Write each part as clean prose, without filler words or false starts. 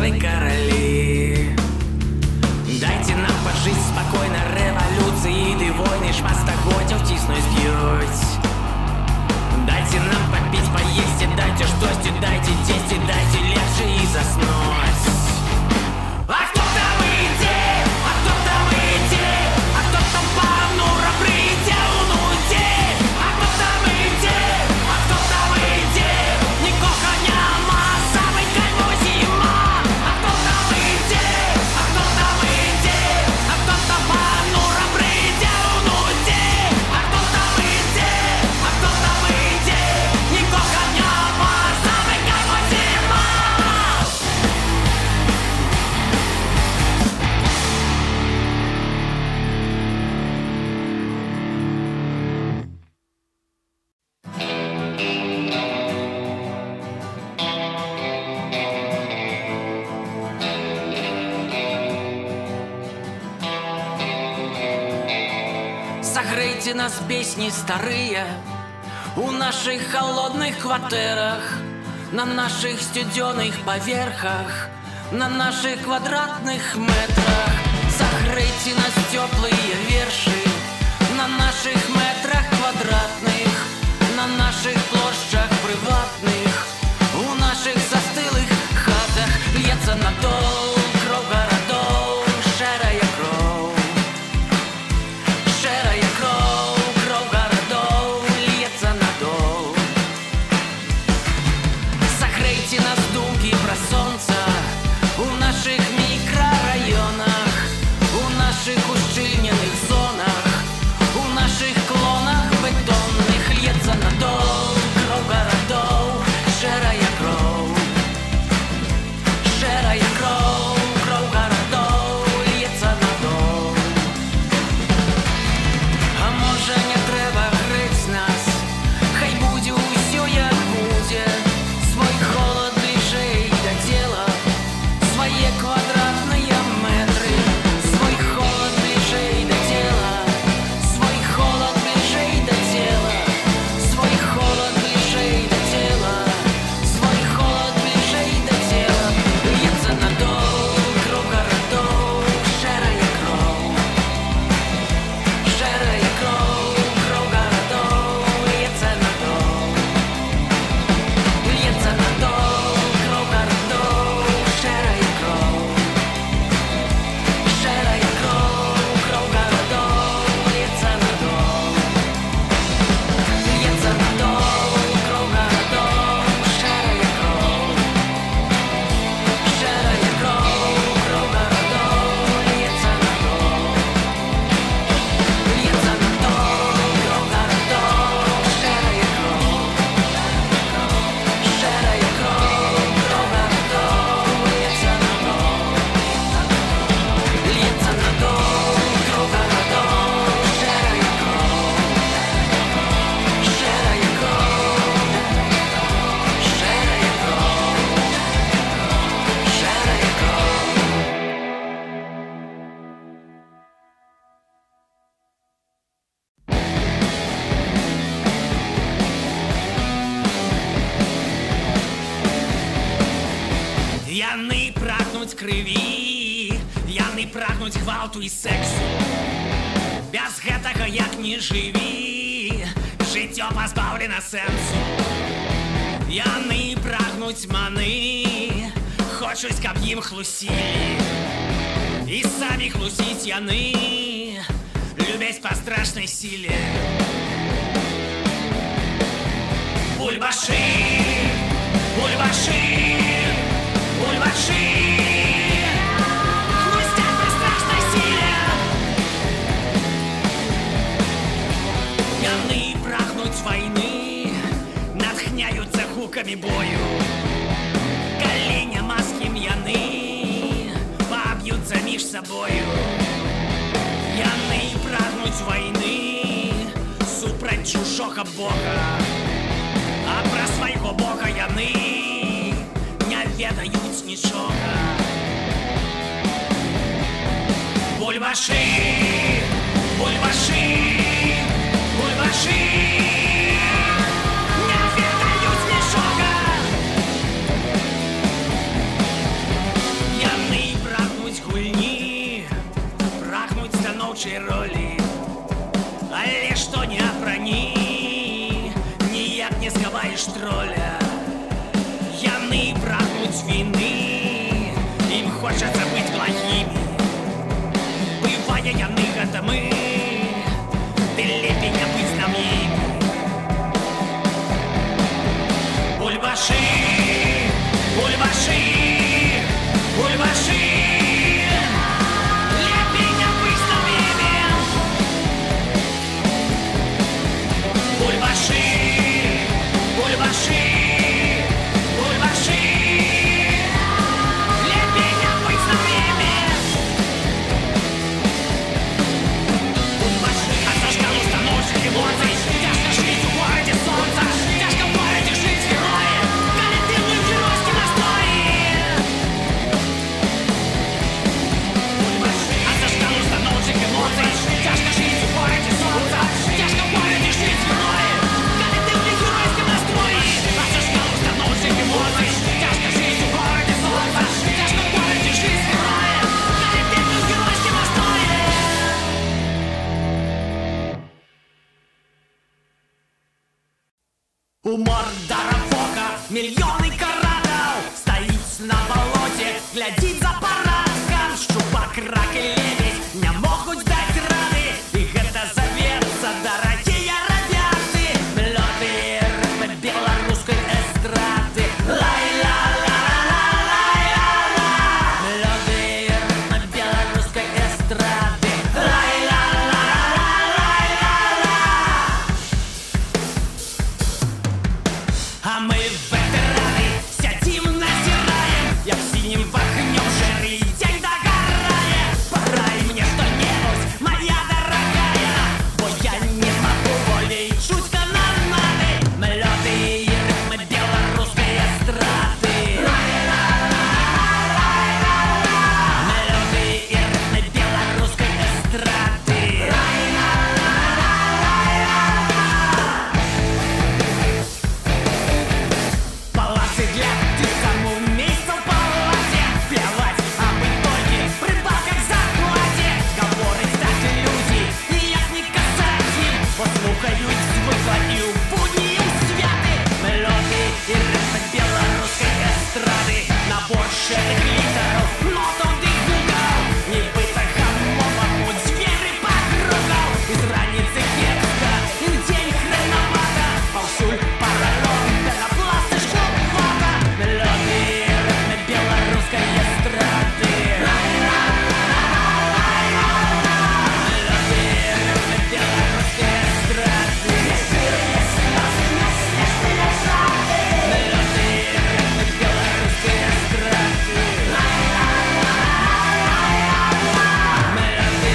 мы короли. Дайте нам пожить спокойно, революции і войни ж мастагоця втиснуть б'ють. Дайте нам попить, поесть, и дайте что-то, дайте тесть, и дайте легче и заснуть. А кто там иди, а кто там иди, а кто там понуро придел, ну иди. А кто там иди, а кто там иди, никого няма, самый кайфу зима. А кто там иди, а кто там иди, а кто там понуро придел, ну иди. А кто там иди, а кто там иди, никого няма, самый кайфу зима. Согрейте нас, песни старые, у наших холодных квартирах, на наших студеных поверхах, на наших квадратных метрах. Согрейте нас, теплые верши, на наших метрах квадратных, на наших площадях приватных, у наших застылых хатах льется надол кровь городов, шерая кровь. Шерая кровь, кровь городов льется надол. Согрейте нас, думки про солнце, у наших микрорайонах, у наших ущельненных зонах, у наших клонах бетонных льется надол кровь городов, шерая кровь. Шерая кровь, кровь городов льется надол. А може не треба грить нас, хай буде усё як буде. Свой холод ближей до дела, свои квадратные метры. Свой холод ближей до дела, свой холод ближей до дела, свой холод ближей до дела, свой холод ближей до дела. Льется надол кровь городов, шерая кровь. Шерая кровь, кровь городов льется надол. Льется надол кровь городов, шерая кровь. Шерая кровь, кровь городов льется надол. Льется надол кровь городов, шерая кровь. Шерая кровь, кровь городов льется надол. Льется надол кровь городов, шерая кровь. Шерая кровь, кровь городов льется надол. Льется надол кровь городов, шерая кровь. Шерая кровь, шерая кровь, шерая кровь. Яны прагнуць крыві, яны прагнуць гвалту і сексу. Без гэтага як не жыві, жыццё пазбаўлена сэнсу. Яны прагнуць маны, хочуць, каб ім хлусілі. І самі хлусіць яны, любяць па страшнай сіле. Бульбашы, бульбашы, бульбашы, хрустят при страшной силе. Яны прагнуць войны, натхняются гуками бою. Калі няма з кім яны, паб'юцца між сабою. Яны прагнуць войны, супраць чужога бога. А пра свайго бога яны не ведаюць нічога. Бульбашы, бульбашы, бульбашы, не ведаюць нічога. лучшей роли. Але што не апрані, ніяк не схаваеш троля. Яны прагнуць віны, ім хочацца быць благімі. Бывае яны гэта мы, ты лепей не быць нам імі. Бульбашы, бульбашы, бульбашы, лепей не быць нам імі. Бульбашы, бульбашы, бульбашы, лепей не быць нам імі. Бульбашы, а за шкалу станоўчых эмоцый цяжка жыць у гораде сонца, цяжка ў гораде жыць героем, калектыўным геройскім настроі. Бульбашы, а за шкалу станоўчых эмоцый цяжка жыць у гораде сонца, цяжка ў гораде жыць героем, калектыўным геройскім настроі. А за шкалу станоўчых эмоцый цяжка жыць у гораде сонца, цяжка ў гораде жыць героем, калектыўным геройскім настроі. У Мордора-Вока мільёны каратаў стаіць на балоце, глядзіць за парадкам. Шчупак, рак і лебедзь не могуць даць рады, і гэта завецца, дарагія радяты. Мелоды рытмы беларускай эстрады. Лай-ла-ла-ла-ла-ла-ла. Мелоды рытмы беларускай эстрады. Лай-ла-ла-ла-ла-ла-ла. А мы ветераны сядзім, назіраем, як сінім вагнём жэры дзень дагарае. Парай мне што-небудзь, моя дарагая, бо я не магу болей чуць канонады. Мелоды і рытмы беларускай эстрады. Мелоды і рытмы беларускай эстрады. Палацы для тых, каму месца ў палаце. Пляваць аб ітогі, прыбавках зарплаце. Гаворыць так людзі, ніяк не казаць ім, бо слухаюць звыкла і ў будні, і ў святы. Мелоды і рытмы беларускай эстрады. Набор шэрых літараў, нотаў ды гукаў, нібыта гамоваму дзверы пагрукаў. І з раніцы кепска, і ўдзень хрэнавата, паўсюль паралон, да на пластычку вока. Мелоды і рытмы беларускай эстрады. Мелоды і рытмы беларускай эстрады. Мелоды і рытмы беларускай эстрады. Мелоды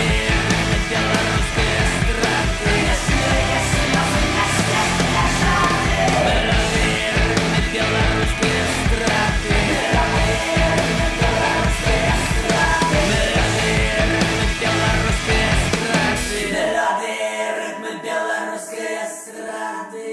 і рытмы беларускай эстрады. Мелоды і рытмы беларускай эстрады. Мелоды і рытмы беларускай эстрады. Мелоды і рытмы беларускай эстрады.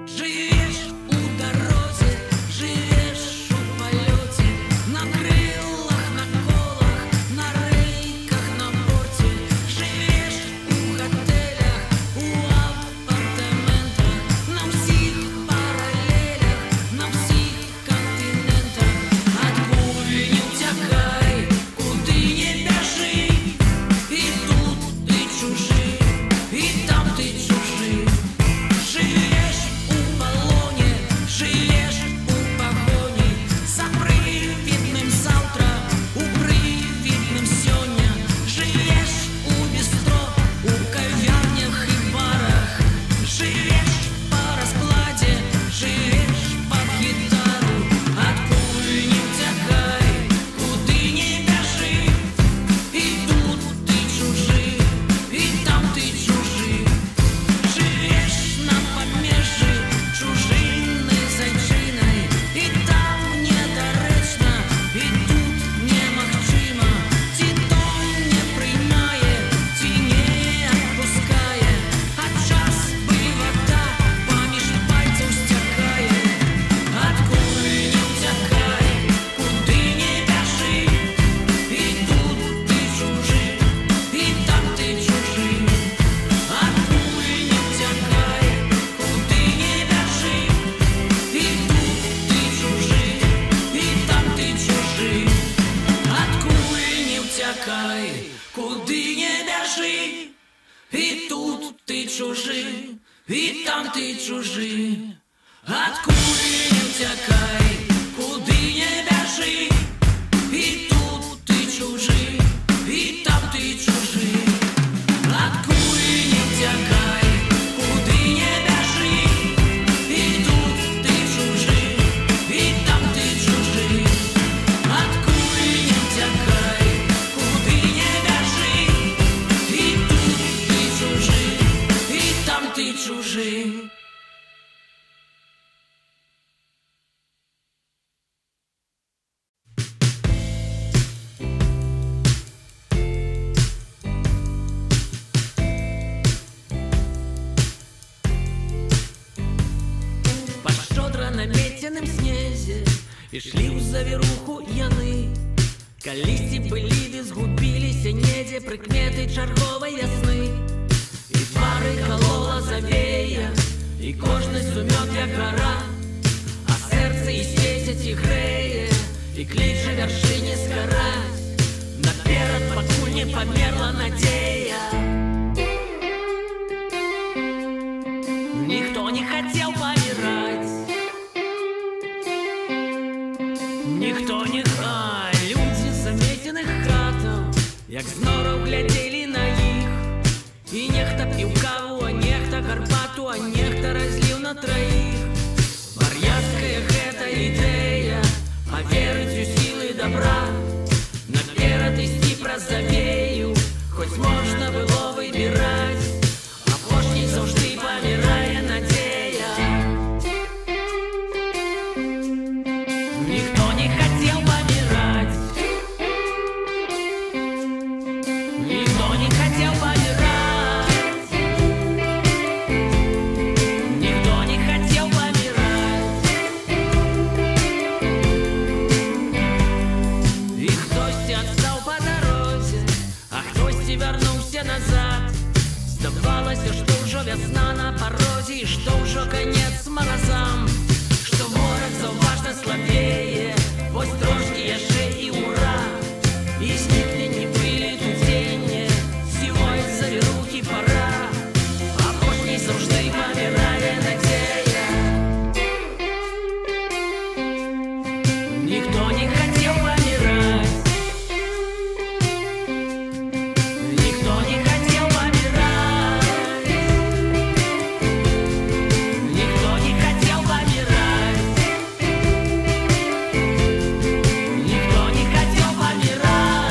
Живешь у дорозе, живешь у полете, на крылах, на колах, на рейках, на борте. Живешь у готелях, у апартаментах, на всіх паралелях, на всіх континентах. Адкуль не уцякай, куды не бяжы, і тут ты чужы, і там ты чужы. Живешь у полосе. чужі, ад кулі не втякай, куди не бяжи, і тут ти чужий, і там ти чужий, ад кулі не втякай, куди не бяжи, і тут ти чужий, і там ти чужий, ад кулі не втякай, куди не бяжи, і тут ти чужий, і там ти чужий. Наметеным снезе ішлі ў завіруху яны, калісьці былі згубіліся недзе прыкметы чарговай вясны, і твары калола завея, і кожны сумёт як гара, а сэрца і свеціць і грэе, і кліча вяршыні скараць, наперад пакуль не памерла надзея. Ніхто не хацеў паміраць, ніхто не хай, людзі заметеных хатаў, як знораў глядзелі на іх, і нехта піў каву, а нехта гарбату, а нехта разліў на траіх. Вар'яцкая гэта ідэя, паверыць у сілы добра, наперад ісці праз завею, хоць можна было выбіраць, апошняй заўжды памірае надзея. Ніхто не хотел помирать, никто не хотел помирать, никто не хотел помирать. И хтось отстал по дороге, а хтось вернулся назад. Здавалася, что уже весна на пороге, и что уже конец морозам, что город заўважна слабее, вось трошки яшчэ і ура, і знікне нібы летуценне, сівой завірухі пора, апошняй заўжды памірае надзея. Ніхто не хацеў паміраць, ніхто не хацеў паміраць, ніхто не хацеў паміраць, ніхто не хацеў паміраць,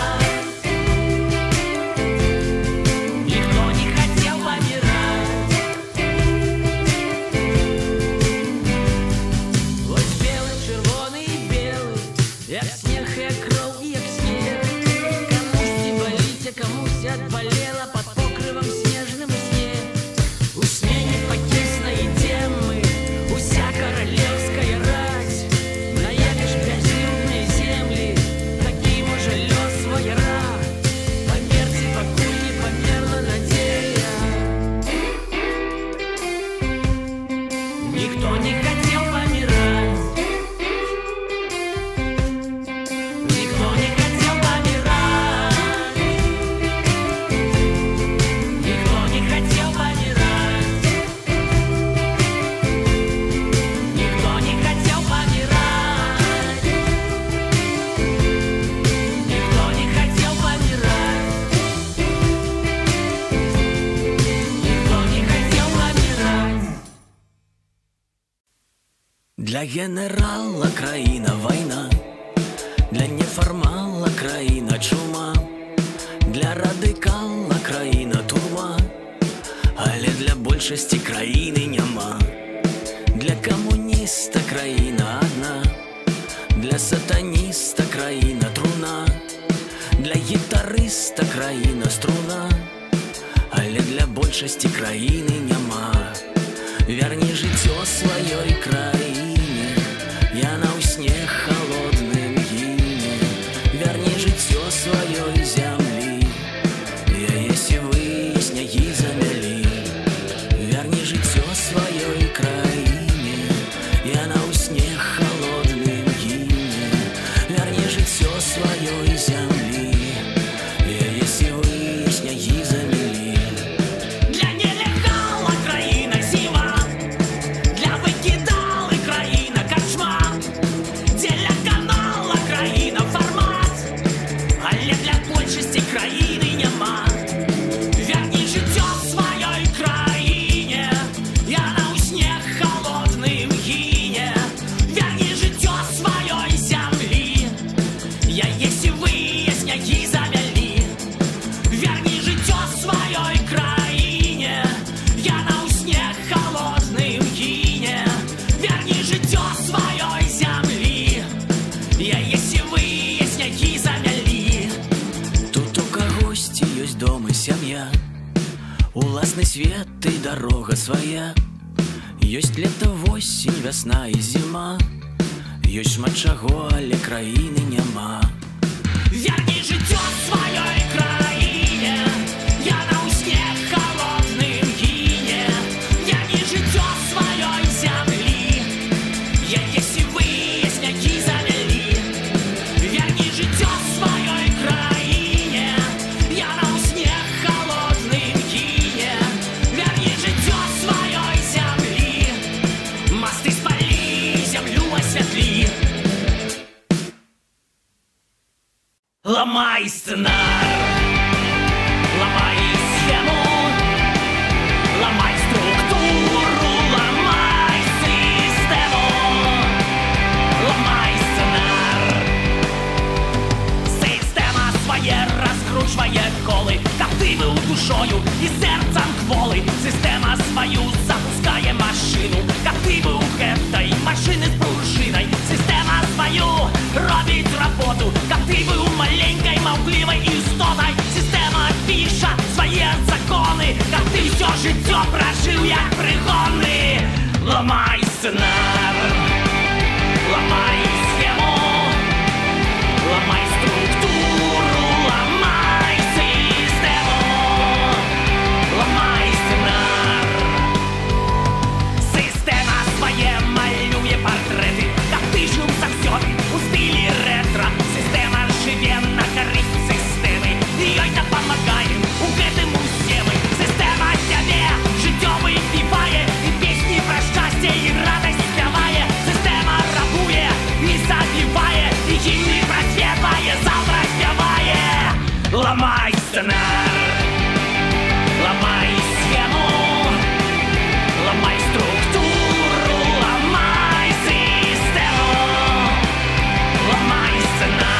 ніхто не хацеў паміраць. Вось белы, чырвоны і белы, як снег, як кроў і як снег, камусьці баліць, а камусь адбалела пад покрывам снежным у сне. У сне непакесна ідзем мы, уся каралеўская раць, наедеш бязлюднай землі, такі можа лёс вояра, памерці пакуль не памерла надзея. Ніхто не хацеў паміраць, ніхто не хацеў паміраць, ніхто не хацеў паміраць, ніхто не хацеў паміраць, ніхто не хацеў паміраць, ніхто не хацеў паміраць. Для генерала краіна вайна, для нефармала краіна чума, для радыкала краіна турма, але для большасці краіны няма. Для камуніста краіна адна, для сатаніста краіна труна, для гітарыста краіна струна, але для большасці краіны няма. Верні жыццё сваёй краіне, яна ў снег холодным гіне. Верні жыццё сваёй зямлі, яе сівыя снягі замялі. Верні жыццё сваёй краіне, яна ў снег холодным гіне. Верні жыццё сваёй зямлі, яе сівыя снягі замялі. Для нелегала краіна зіма, свет и дорога своя. Ёсць лета, восень, вясна і зіма. Ёсць шмат чаго, але краіны няма. Верни жыццё сваёй краіне, яна ў снег холодным гіне. Верни жыццё сваёй зямлі, яе сівыя снягі замялі. Верни жыццё сваёй краіне, яна ў снег холодным гіне. Верни жыццё сваёй зямлі, масты спалі, зямлю асвятлі. Ломай сценарий, ломай схему, ломай структуру, ломай систему. Ломай сценарий. Система своє розкручує коли, кативил душою і серцем кволи. Система свою запускає машину, кативил хептай, машини з пружиною. Система свою робить роботу, кативил маленькой мавкливой истотой. Система пиша свои законы, как ты все життя прожил, як пригони. Ломай сценарий, ломай схему, ломай структуру, ломай систему. Ломай сценарий. Система своє малює портрети, как ты жил со всеми у стилі ретро. Система живе на користь системи, їй допомагаємо у гэтым усе ми. Система сябе життя випіває, і пісні про щастя і радость співає. Система рабує і забиває, і гімни проспіває, завтра співає. Ламай сценарій, ламай схему, ламай структуру, ламай систему. Ламай сценарій.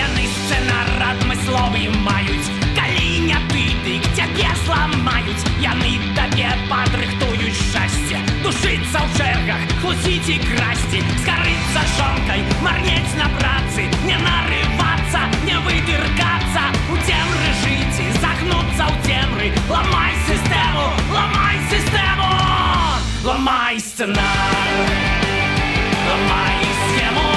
Яны сценар адмысловы маюць, калі не ты, дык цябе зламаюць. Яны табе падрыхтуюць шчасце, душыцца ў чэргах, хлусіць і красці, скарыцца жонкай, марнець на працы, не нарывацца, не выдыркацца, у цемры жыць і загнуцца ў цемры. Ламай сістэму, ламай сістэму. Ламай сценарий, ламай схему,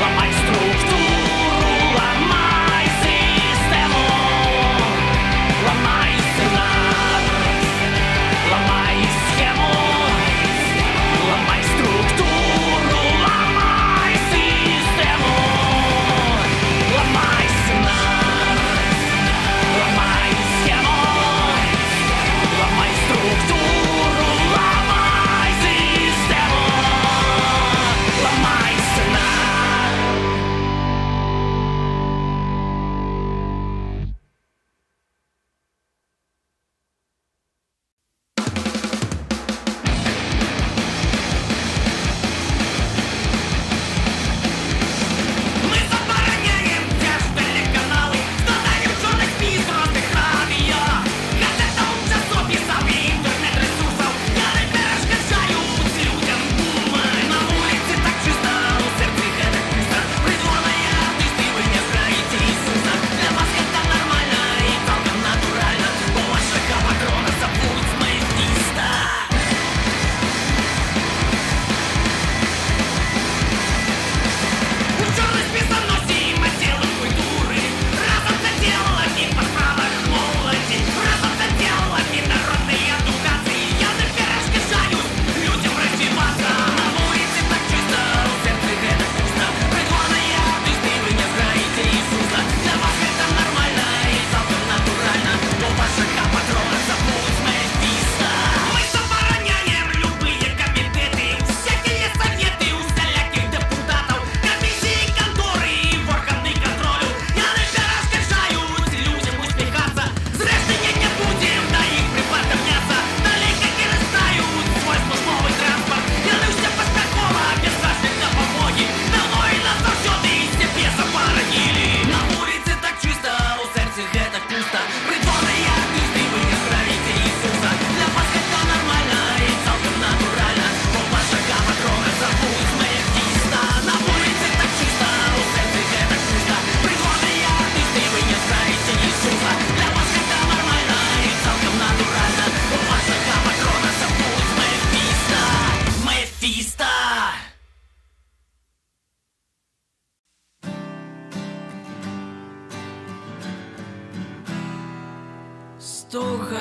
ломай структуру, ломай систему. Ломай сценарий, ломай схему, ломай структуру, ломай систему. Ломай сценарий, ломай схему, ломай структуру, ломай систему.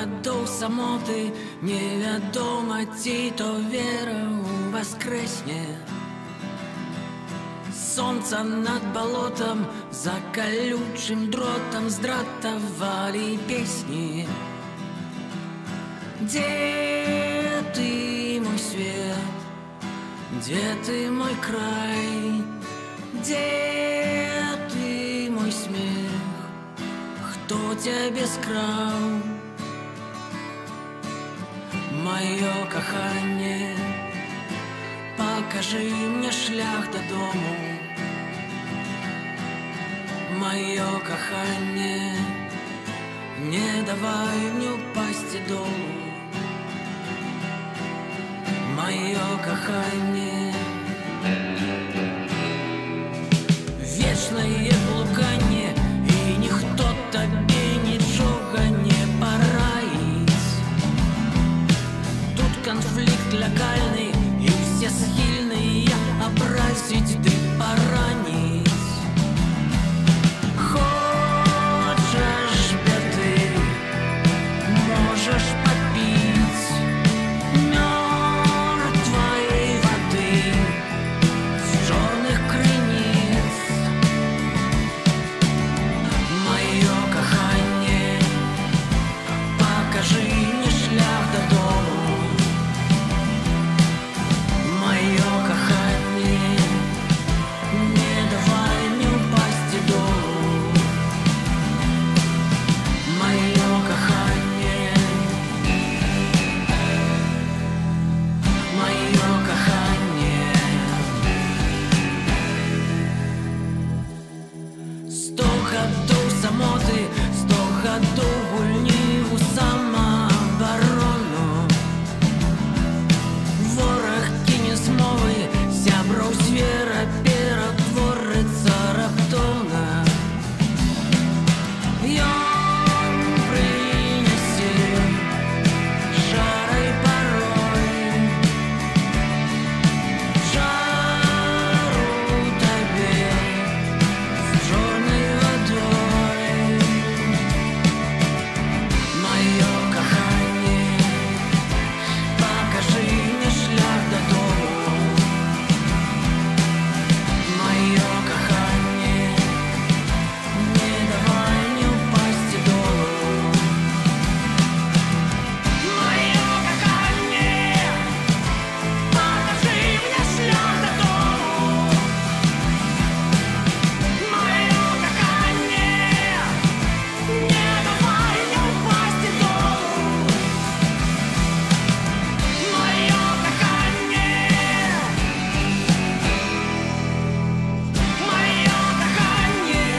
гадоў самоты, невядома, ці то вера воскресне. Солнце над болотом, за колючим дротом здратовали песни. Где ты, мой свет? Где ты, мой край? Где ты, мой смех? Кто тебе скраў? Маё каханне, покажи мне шлях додому. Маё каханне, не давай мне упасть долу. Маё каханне, вечное блуканне, и ніхто табе нічога не параіць. Тут конфликт локальный, и все схильные образить ды поранить. Хочешь беды, можешь попить мертвой воды с черных крыниц. Мое каханье, покажи мне шлях додому. Мое каханье, не давай мне упасть долу. Мое каханье, мое каханье. 100 гадоў самоты, 100 гадоў гульні ў самаабарону. Вораг кине змовы, сяброў звера ператворыцца раптоўна. Ён прынясе жарай парой, жару табе з чорнай вадой. Маё каханне, покажи мне шлях додому. Маё каханне, не давай мне упасть долу. Маё каханне, покажи мне шлях додому. Маё каханне, не давай мне упасть долу. Маё каханне, моё каханье.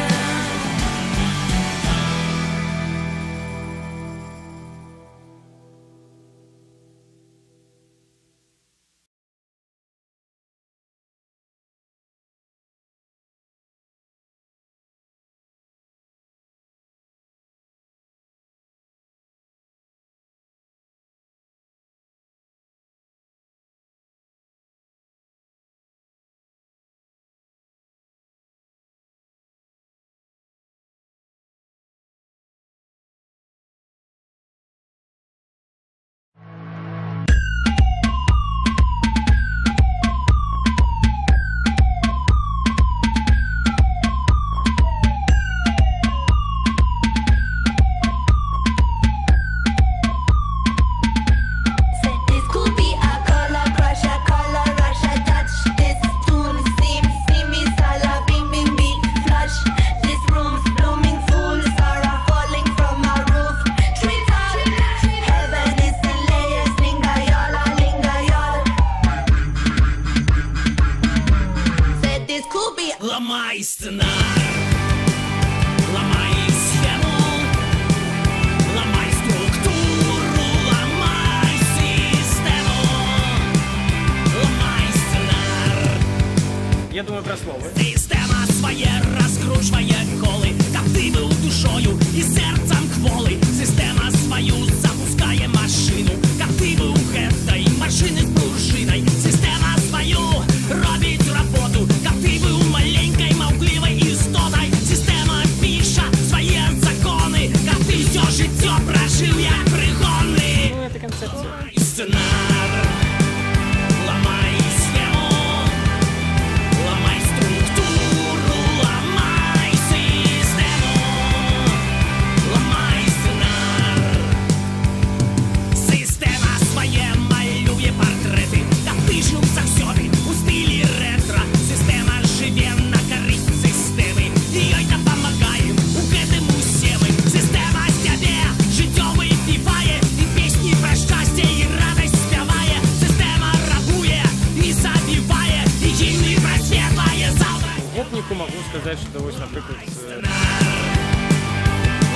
This could be a color crush, a color rush, a touch. This tune seems steamy, sala, bing, bing, bing, flush. This room's blooming full, Sarah falling from a roof. Treat all, heaven is in layers, lingayola, lingayola. Said this could be. Ломай сценарий, ломай схему, ломай структуру, ломай систему, ломай сценарий. Я думаю про слово. Система своє розкручує коли, как ти був душою і серцем кволи. Система свою запускає машину, как ти був этой машини з пружиною. Система свою робить роботу, как ти був маленькой мавкливой істотой. Система пише свої закони, как ти все життя прожив, як приходить. Ломай сценарий, ломай схему, ломай структуру, ломай систему, ломай сценарий. Система своє малює портрети, та пишем за всьоми у стилі ретро. Система живе на користь системи, їй допомагає у гэтым усе ми. Система з тебе життя випіває, і пісні про щастя і радость співає. Система рабує і забиває, і їй не просвітлає завтра. Гопнику могу сказать, что ось, наприклад,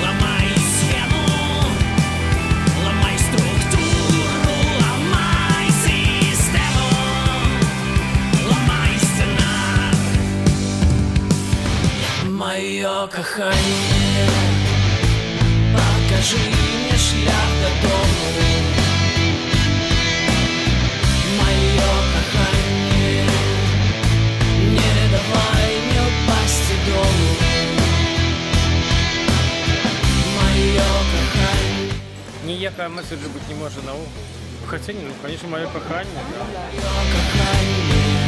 Ломай схему, ломай структуру, ломай систему, ломай сценарий. Моё кохание, покажи мне шлях додому. Моё кохание, не давай мне упасть дому. Моё кохание, ніяка меседжа бути не може наогул. Хоча ні, ну, звісно, моє кохання. моё кохание.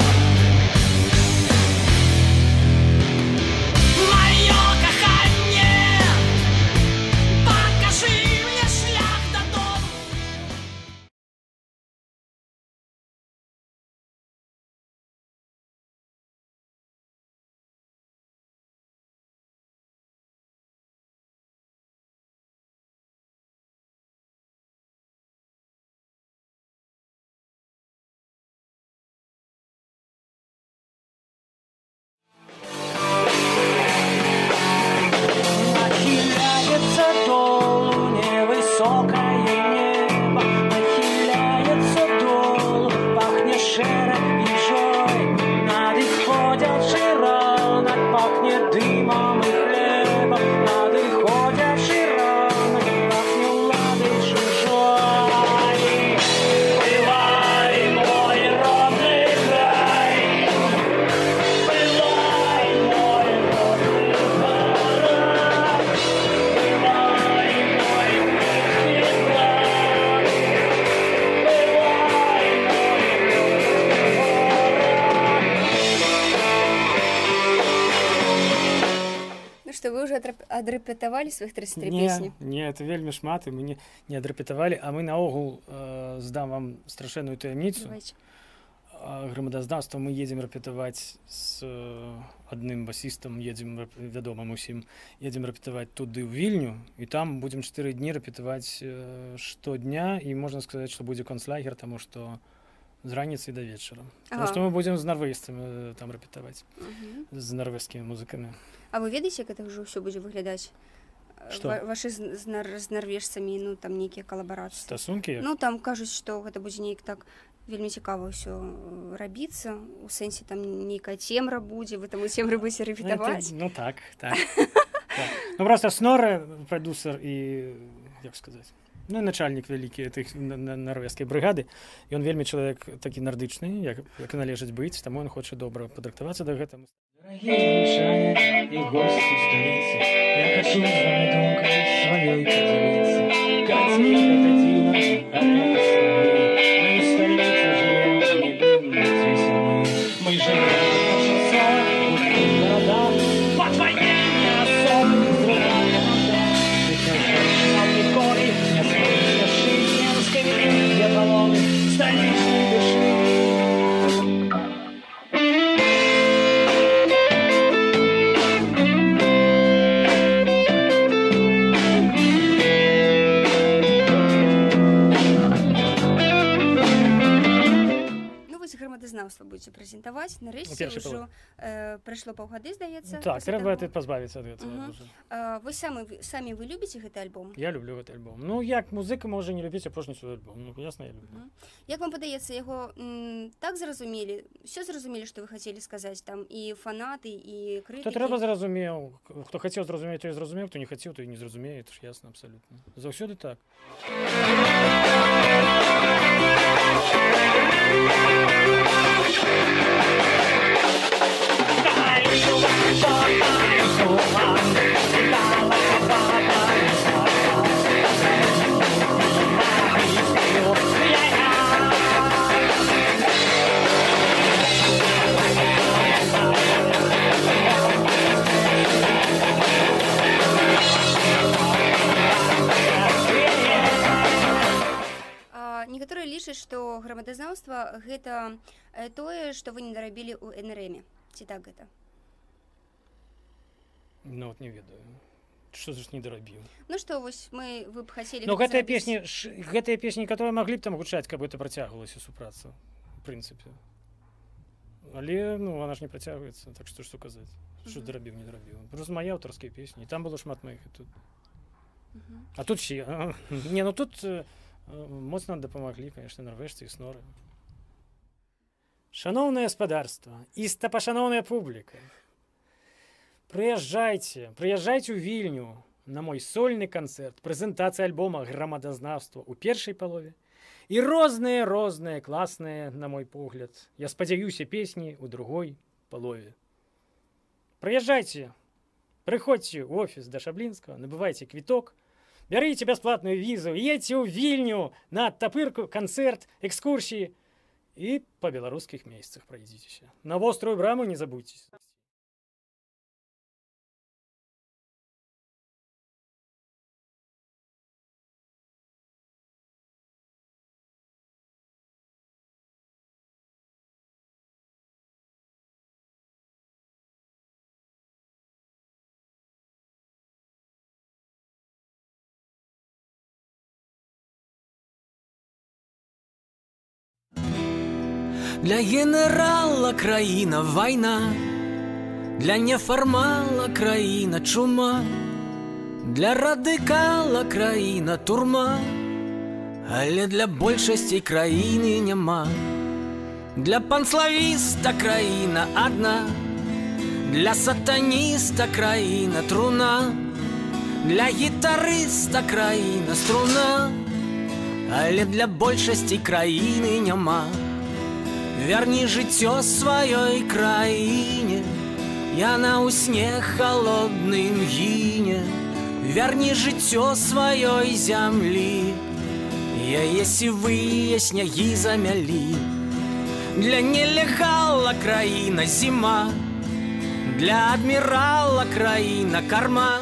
Моё кохание, покажи мне шлях додому. Нахиляется долу невысокое небо, нахиляется долу, пахнет шерой и жой. Надыходящий ранок пахнет дымом и хлебом, надыходящий ранок пахнет ладой чужой. Бывай, мой родной край, бывай, мой родной край. Ну что, вы уже отрепетовали своих 33 Не, песен? не, это вельмі шмат, і мы не адрэпетавалі, а мы наогул здам вам страшэнную таямніцу. Давайте. Грамадазнаўства мы едзем рэпетаваць з адным басістам, едзем вядомым усім, едзем рэпетаваць туды ў Вільню, і там будзем 4 дні рэпетаваць штодня, і можна сказаць, што будзе концлагер, таму што з раніцы да вечара. Таму што мы будзем з нарвежцамі там рэпетаваць, з нарвежскімі музыкамі. А вы ведаеце, як гэта ўжо ўсё будзе выглядаць? Што? Вашы з нарвежцамі, ну, там нейкія калабарацыі. Стасункі? Ну, там кажуць, што гэта будзе неяк так вельмі цікава ўсё рабіцца. У сэнсе там нейкая цемра будзе, вы там у цемры будзеце рэпетаваць. Ну так. Ну просто Снорре, продюсер і, як сказаць, ну, начальнік вялікі тых нарвежскай брыгады, ён вельмі чалавек такі нардычны, як належыць быць, таму ён хоча добра падрыхтавацца да гэтага. Дорогие мещане и гости столицы, я хочу с вами думкой своей поделиться. Катя, это Дима, а это Сергей. Мы в столице живем, не думайте веселей. Мы живем в шоссе, в крупных городах, под военные особые взрывания вода. Ведь я точно в Николе, не слышно шиенской вины, где полоны столичной души. Грамадазнаўства будете прэзентаваць. Нарэшце ўжо прайшло паўгады, здаецца. Так, трэба пазбавіцца ад гэтага. Вы самі вы любіце гэты альбом? Я люблю гэты альбом. Ну, як музыка можа не любіць апошні свой альбом? Ну, ясна, я люблю. Як вам падаецца, яго так зразумелі? Усё зразумелі, што вы хацелі сказаць? Там і фанаты, і крытыкі? Хто трэба зразумеў. Хто хацеў зразумець, той зразумеў, хто не хацеў, той не зразумее. Это ж ясна абсалютна. Заўсёды так. Я што грамадазнаўства гэта тое, што вы не дарабілі ў НРМе. Ці так гэта? Ну вот не ведаю. Что ж не дарабіў? Ну што, вось вы б хацелі... Ну гэтыя песні, которые маглі б там гучаць, каб это працягвалася супраца, в прынцыпе. Але, ну, она ж не працягваецца, так што казаць? Што дарабіў, не дарабіў. Просто мае аўтарскія песні, і там было шмат маіх і тут. А тут ще... Не, ну тут моцна дапамаглі, конечно, нарвежцы і сноры. Шановное господарство, істапашановная публіка, прыязджайце ў Вільню на мой сольны канцэрт, прэзентацыя альбома грамадазнаўства ў першай палове і розныя класныя, на мой погляд, я спадзяюся, песні ў другой палове. Прыязджайце, прыходзьце ў офіс да Шаблінскага, набывайце квіток, бярыце бясплатную візу, едзьце ў Вільню на тапырку, канцэрт, экскурсіі і па беларускіх месцах прайдзіцеся. На вострую браму не забудзьцеся. Для генерала краіна вайна, для нефармала краіна чума, для радыкала краіна турма, але для большасці краіны няма. Для панславіста краіна адна, для сатаніста краіна труна, для гітарыста краіна струна, але для большасці краіны няма. Верні жыццё сваёй краіне, яна ў снег халодным гіне. Верні жыццё сваёй зямлі, яе сівыя снягі замялі. Для нелегала краіна зіма, для адмірала краіна карма,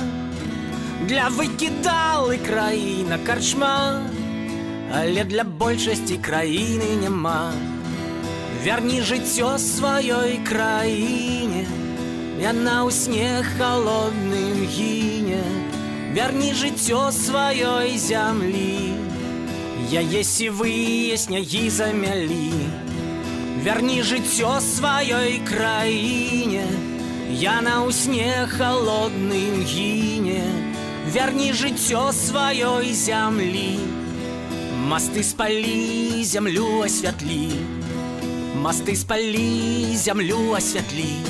для выкідалы краіна карчма, але для большасці краіны няма. Верні жыццё сваёй краіне, яна ў снег халодным гіне. Верні жыццё сваёй зямлі, яе сівыя снягі замялі. Верні жыццё сваёй краіне, яна ў снег халодным гіне. Верні жыццё сваёй зямлі, масты спалі, зямлю асвятлі. Масты спалі, зямлю асвятлі.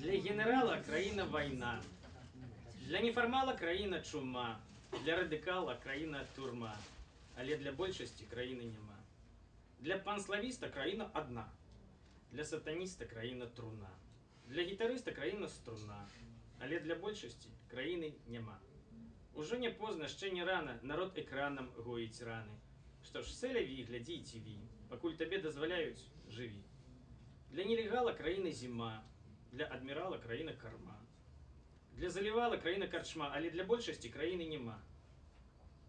Для генерала краіна вайна. Для нефармала краіна чума. Для радыкала краіна турма. Але для большасці краіны няма. Для панславіста краіна адна. Для сатаніста краіна труна. Для гітарыста краіна струна. Але для большасці краіны няма. Ужо не позна, ще не рана, народ экранам гоіць раны. Што ж, сэляві, глядзі і ціві, пакуль табе дазваляюць, жыві. Для нелегала краіна зіма, для адмірала краіна карма. Для залівала краіна карчма, але для большасці краіны няма.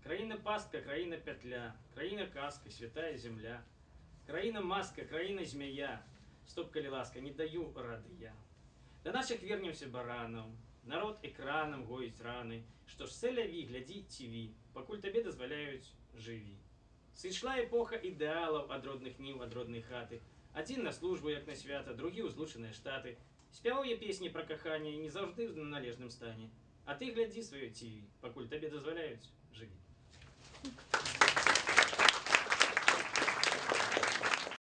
Краіна пастка, краіна пятля, краіна казка, святая земля. Краіна маска, краіна змяя. Стоп, калі ласка, не даю рады я. Да наших вернемся баранам. Народ экранам гоіць раны. Што ж, сэляві, глядзі ціві, пакуль табе дазваляюць, жыві. Сышла эпоха ідэалаў ад родных ніў, ад роднай хаты. Адзін на службу, як на свята, другі ў злучаныя штаты. Спявае песні пра каханне і не заўжды ў належным стане. А ты глядзі сваё ціві, пакуль табе дазваляюць, жыві.